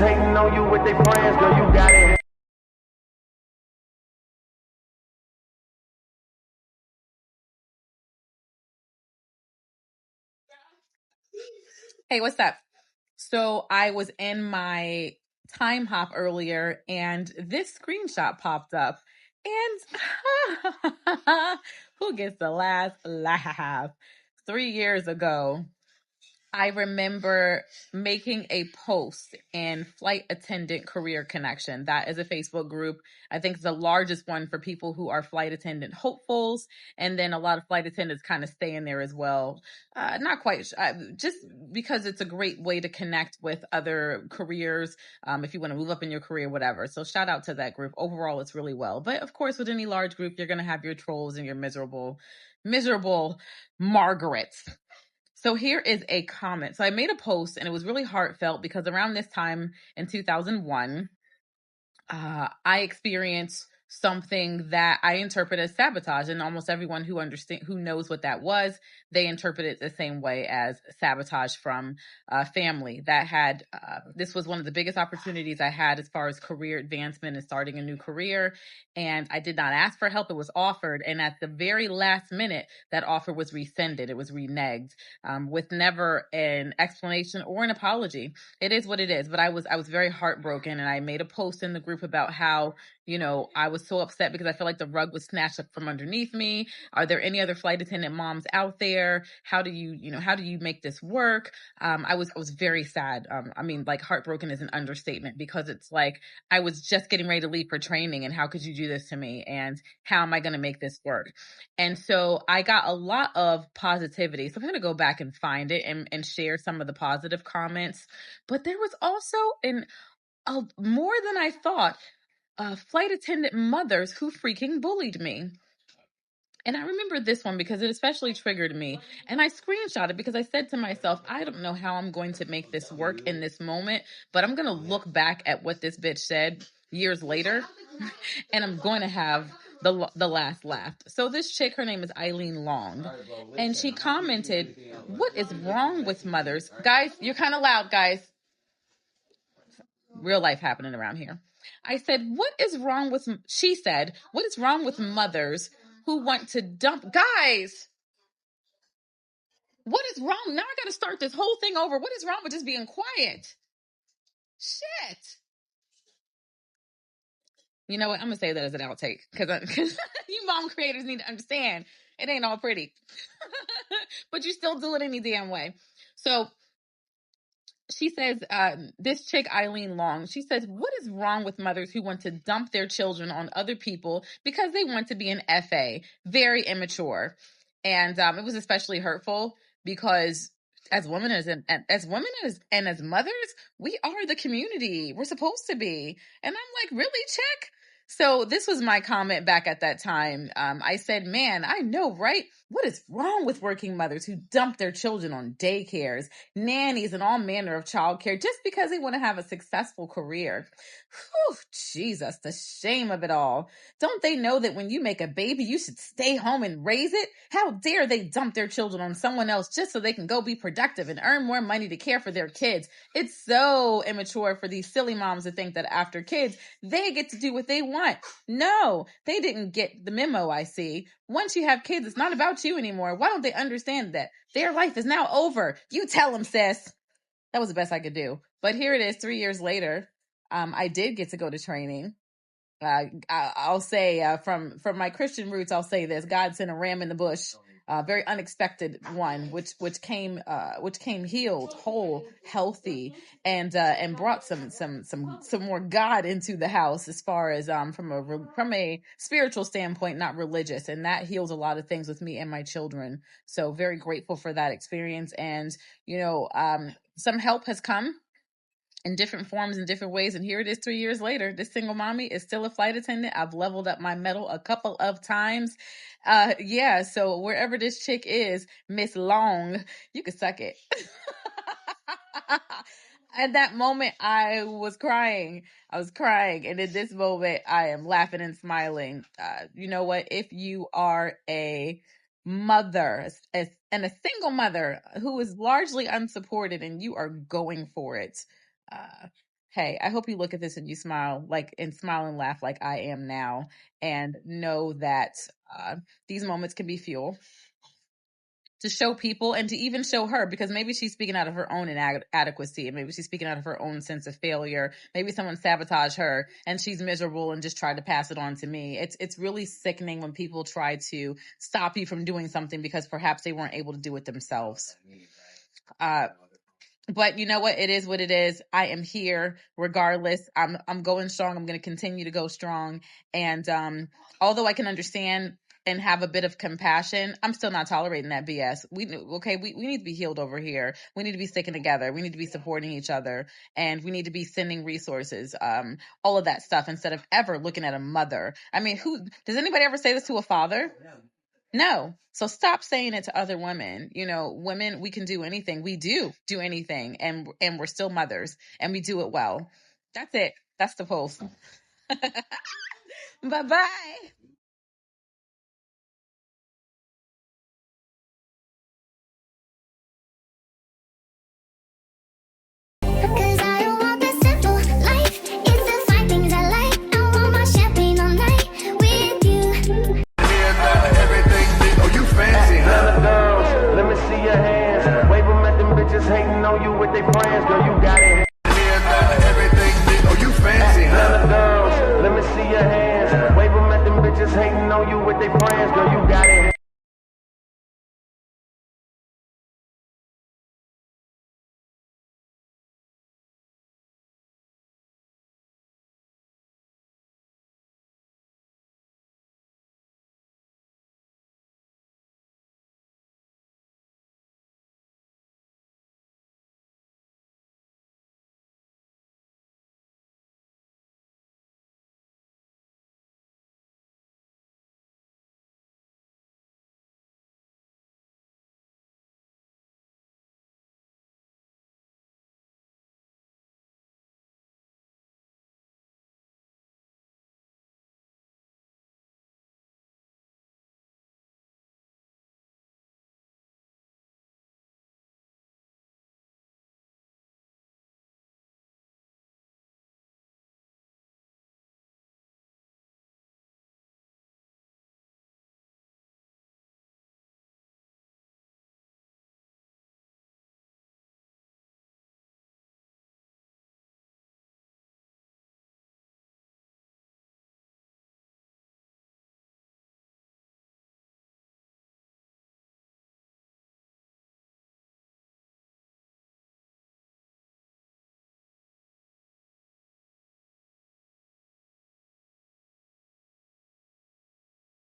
hating on you with their friends, girl, you got it. Hey, what's up? So I was in my time hop earlier and this screenshot popped up and who gets the last laugh? 3 years ago, I remember making a post in Flight Attendant Career Connection. That is a Facebook group. I think it's the largest one for people who are flight attendant hopefuls. And then a lot of flight attendants kind of stay in there as well. Not quite, just because it's a great way to connect with other careers if you want to move up in your career, whatever. So shout out to that group. Overall, it's really well. But of course, with any large group, you're going to have your trolls and your miserable Margarets. So here is a comment. So I made a post and it was really heartfelt because around this time in 2001, I experienced something that I interpret as sabotage, and almost everyone who knows what that was, they interpret it the same way as sabotage from family. This was one of the biggest opportunities I had as far as career advancement and starting a new career, and I did not ask for help. It was offered, and at the very last minute, that offer was rescinded. It was reneged with never an explanation or an apology. It is what it is, but I was very heartbroken, and I made a post in the group about how, I was so upset because I feel like the rug was snatched up from underneath me. Are there any other flight attendant moms out there? How do you make this work? I was very sad. Heartbroken is an understatement because it's like I was just getting ready to leave for training, and how could you do this to me? And how am I going to make this work? And so I got a lot of positivity. So I'm going to go back and find it and share some of the positive comments. But there was also more than I thought, flight attendant mothers who freaking bullied me. And I remember this one because it especially triggered me. And I screenshot it because I said to myself, I don't know how I'm going to make this work in this moment, but I'm going to look back at what this bitch said years later, and I'm going to have the last laugh. So this chick, her name is Eileen Long, and she commented, "What is wrong with mothers?" Guys, you're kind of loud, guys. Real life happening around here. I said, she said, what is wrong with mothers who want to dump? Guys, what is wrong? Now I got to start this whole thing over. What is wrong with just being quiet? Shit. You know what? I'm going to say that as an outtake because you mom creators need to understand it ain't all pretty. But you still do it any damn way. So she says, this chick, Eileen Long, she says, what is wrong with mothers who want to dump their children on other people because they want to be an FA? Very immature. And it was especially hurtful because as women and as mothers, we are the community. We're supposed to be. And I'm like, really, chick? So this was my comment back at that time. I said, man, I know, right? What is wrong with working mothers who dump their children on daycares, nannies, and all manner of childcare just because they want to have a successful career? Whew, Jesus, the shame of it all. Don't they know that when you make a baby, you should stay home and raise it? How dare they dump their children on someone else just so they can go be productive and earn more money to care for their kids? It's so immature for these silly moms to think that after kids, they get to do what they want. No, they didn't get the memo, I see. Once you have kids, it's not about you anymore. Why don't they understand that their life is now over? You tell them, sis. That was the best I could do. But here it is, 3 years later. I did get to go to training. I'll say from my Christian roots, I'll say this: God sent a ram in the bush, very unexpected one, which came healed, whole, healthy, and brought some more God into the house as far as from a spiritual standpoint, not religious, and that heals a lot of things with me and my children. So very grateful for that experience, and some help has come in different forms, in different ways. And here it is 3 years later. This single mommy is still a flight attendant. I've leveled up my medal a couple of times. So wherever this chick is, Miss Long, you can suck it. At that moment, I was crying. And at this moment, I am laughing and smiling. You know what? If you are a mother and a single mother who is largely unsupported and you are going for it, hey, I hope you look at this and you smile and smile and laugh like I am now, and know that these moments can be fuel to show people and to even show her, because maybe she's speaking out of her own inadequacy, and maybe she's speaking out of her own sense of failure. Maybe someone sabotaged her and she's miserable and just tried to pass it on to me. It's really sickening when people try to stop you from doing something because perhaps they weren't able to do it themselves. But you know what? It is what it is. I am here regardless. I'm going strong. I'm going to continue to go strong. And although I can understand and have a bit of compassion, I'm still not tolerating that BS. We need to be healed over here. We need to be sticking together. We need to be supporting each other, and we need to be sending resources, all of that stuff, instead of ever looking at a mother. I mean, does anybody ever say this to a father? No. So stop saying it to other women. Women, we can do anything. We do anything, and we're still mothers, and we do it well. That's it. That's the post. Bye-bye. Cause I don't want the simple life. It's the fine things I like. I want my champagne all night with you. Everything big. Oh, you fancy, huh? Girls, let me see your hands. Wave them at them bitches hating on you with their friends.